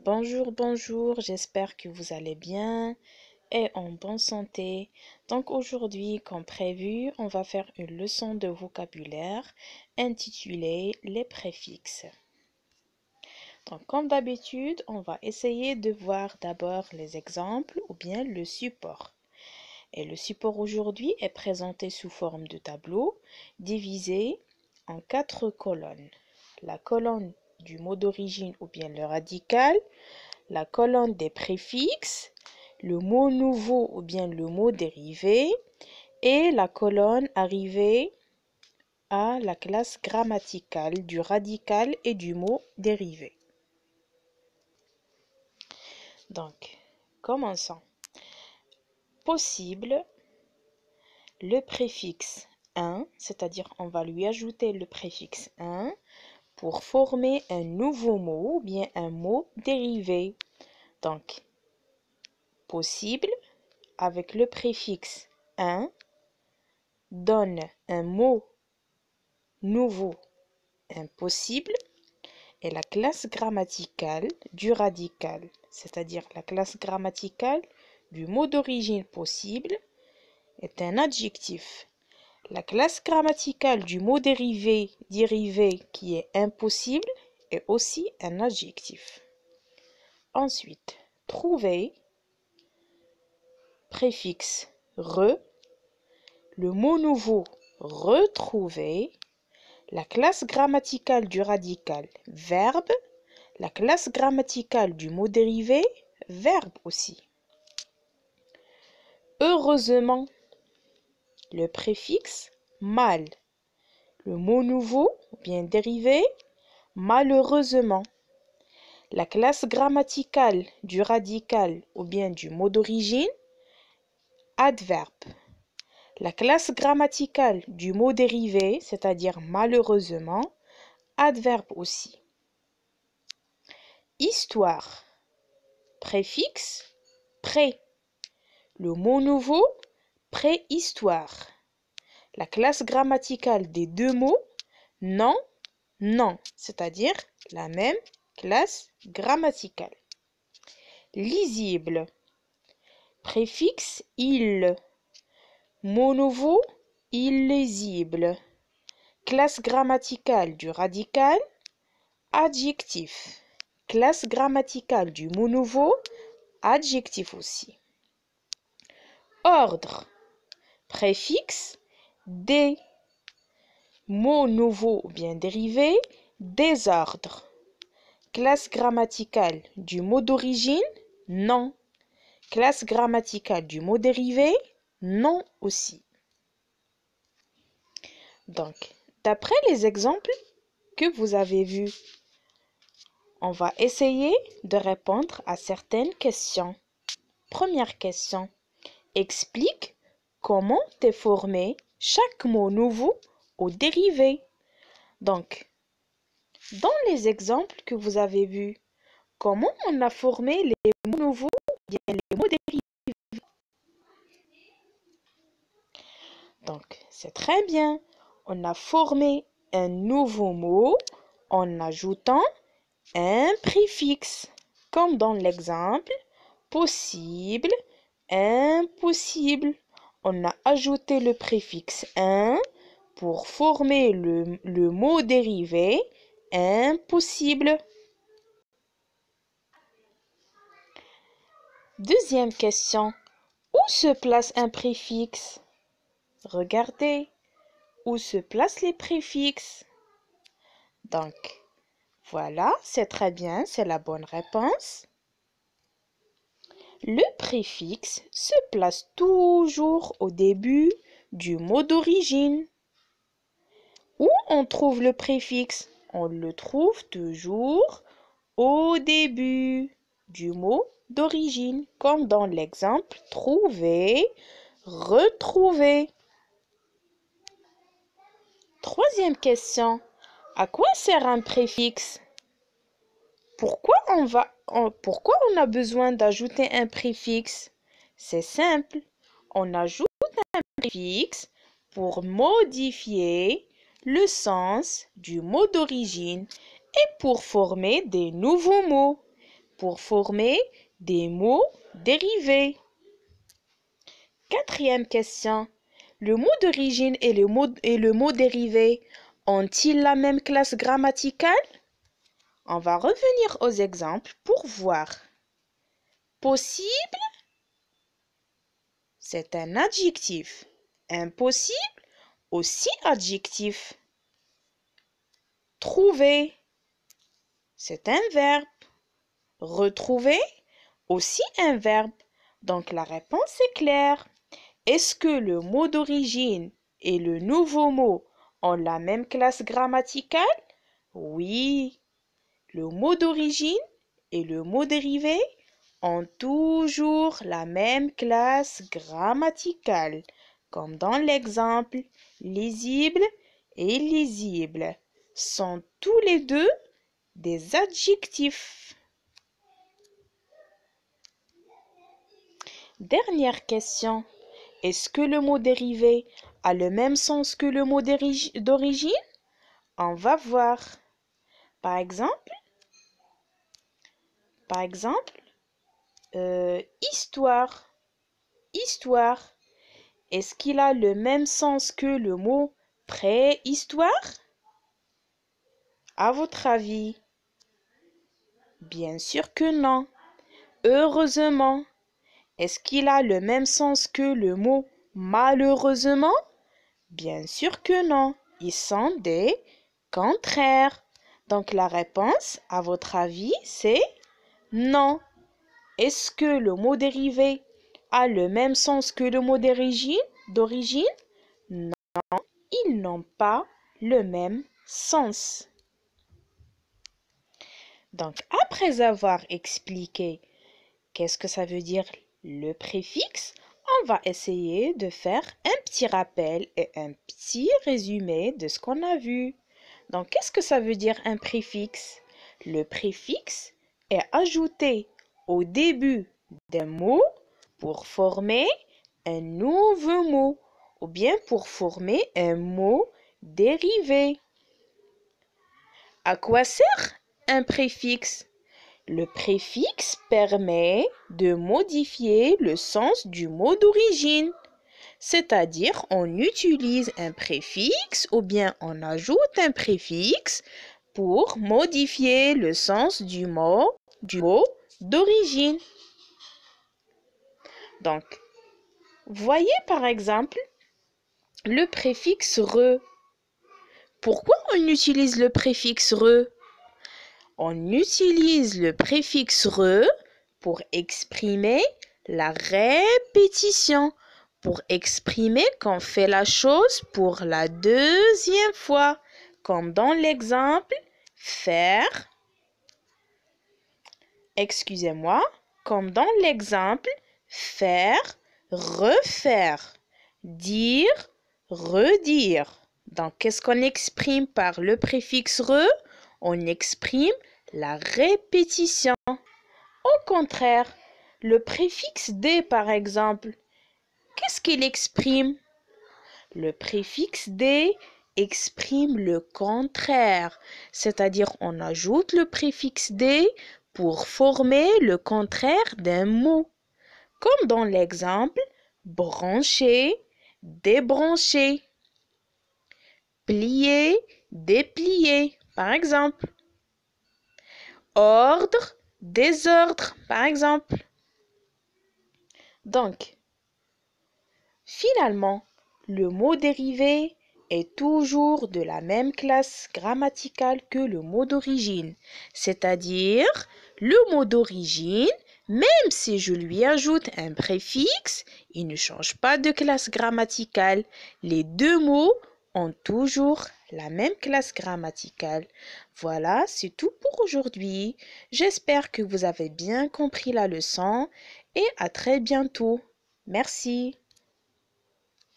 Bonjour, bonjour, j'espère que vous allez bien et en bonne santé. Donc aujourd'hui, comme prévu, on va faire une leçon de vocabulaire intitulée les préfixes. Donc comme d'habitude, on va essayer de voir d'abord les exemples ou bien le support. Et le support aujourd'hui est présenté sous forme de tableau divisé en 4 colonnes. La colonne du mot d'origine ou bien le radical, la colonne des préfixes, le mot nouveau ou bien le mot dérivé et la colonne arrivée à la classe grammaticale du radical et du mot dérivé. Donc, commençons. Possible, le préfixe un, c'est-à-dire on va lui ajouter le préfixe un pour former un nouveau mot ou bien un mot dérivé. Donc, possible avec le préfixe un donne un mot nouveau impossible et la classe grammaticale du radical, c'est-à-dire la classe grammaticale du mot d'origine possible, est un adjectif. La classe grammaticale du mot dérivé qui est impossible est aussi un adjectif. Ensuite, trouver, préfixe re, le mot nouveau retrouver, la classe grammaticale du radical verbe, la classe grammaticale du mot dérivé verbe aussi. Heureusement, le préfixe mal, le mot nouveau ou bien dérivé malheureusement, la classe grammaticale du radical ou bien du mot d'origine adverbe. La classe grammaticale du mot dérivé, c'est-à-dire malheureusement, adverbe aussi. Histoire, préfixe pré. Le mot nouveau, préhistoire. La classe grammaticale des deux mots, non, non, c'est-à-dire la même classe grammaticale. Lisible, préfixe il. Mot nouveau, illisible. Classe grammaticale du radical, adjectif. Classe grammaticale du mot nouveau, adjectif aussi. Ordre, préfixe des. Mot nouveau ou bien dérivé, désordre. Classe grammaticale du mot d'origine, non. Classe grammaticale du mot dérivé, non aussi. Donc, d'après les exemples que vous avez vus, on va essayer de répondre à certaines questions. Première question. Explique comment est formé chaque mot nouveau au dérivé. Donc, dans les exemples que vous avez vus, comment on a formé les mots nouveaux ou bien les mots dérivés? Donc, c'est très bien. On a formé un nouveau mot en ajoutant un préfixe, comme dans l'exemple possible, impossible. On a ajouté le préfixe un pour former le mot dérivé impossible. Deuxième question. Où se place un préfixe? Regardez, où se placent les préfixes? Donc, voilà, c'est très bien, c'est la bonne réponse. Le préfixe se place toujours au début du mot d'origine. Où on trouve le préfixe? On le trouve toujours au début du mot d'origine, comme dans l'exemple trouver, retrouver. Troisième question. À quoi sert un préfixe? Pourquoi on a besoin d'ajouter un préfixe? C'est simple. On ajoute un préfixe pour modifier le sens du mot d'origine et pour former des nouveaux mots. pour former des mots dérivés. Quatrième question. Le mot d'origine et le mot dérivé ont-ils la même classe grammaticale? On va revenir aux exemples pour voir. Possible, c'est un adjectif. Impossible, aussi adjectif. Trouver, c'est un verbe. Retrouver, aussi un verbe. Donc la réponse est claire. Est-ce que le mot d'origine et le nouveau mot ont la même classe grammaticale? Oui. Le mot d'origine et le mot dérivé ont toujours la même classe grammaticale, comme dans l'exemple lisible et lisible sont tous les deux des adjectifs. Dernière question. Est-ce que le mot dérivé a le même sens que le mot d'origine? On va voir. Par exemple, histoire. Histoire. Est-ce qu'il a le même sens que le mot préhistoire? À votre avis? Bien sûr que non. Heureusement. Est-ce qu'il a le même sens que le mot malheureusement? Bien sûr que non. Ils sont des contraires. Donc la réponse, à votre avis, c'est non. Est-ce que le mot dérivé a le même sens que le mot d'origine? Non, ils n'ont pas le même sens. Donc, après avoir expliqué qu'est-ce que ça veut dire le préfixe, on va essayer de faire un petit rappel et un petit résumé de ce qu'on a vu. Donc, qu'est-ce que ça veut dire un préfixe? Le préfixe est ajouté au début d'un mot pour former un nouveau mot ou bien pour former un mot dérivé. À quoi sert un préfixe? Le préfixe permet de modifier le sens du mot d'origine. C'est-à-dire, on utilise un préfixe ou bien on ajoute un préfixe pour modifier le sens du mot d'origine. Donc, voyez par exemple le préfixe re. Pourquoi on utilise le préfixe re? On utilise le préfixe re pour exprimer la répétition, pour exprimer qu'on fait la chose pour la deuxième fois, comme dans l'exemple faire, comme dans l'exemple faire, refaire, dire, redire. Donc, qu'est-ce qu'on exprime par le préfixe re? On exprime la répétition. Au contraire, le préfixe D, par exemple, qu'est-ce qu'il exprime? Le préfixe D exprime le contraire, c'est-à-dire on ajoute le préfixe D pour former le contraire d'un mot, comme dans l'exemple brancher, débrancher, plier, déplier, par exemple. Ordre, désordre, par exemple. Donc, finalement, le mot dérivé est toujours de la même classe grammaticale que le mot d'origine, c'est-à-dire le mot d'origine, même si je lui ajoute un préfixe, il ne change pas de classe grammaticale. Les deux mots ont toujours la même classe grammaticale. Voilà, c'est tout pour aujourd'hui. J'espère que vous avez bien compris la leçon et à très bientôt. Merci.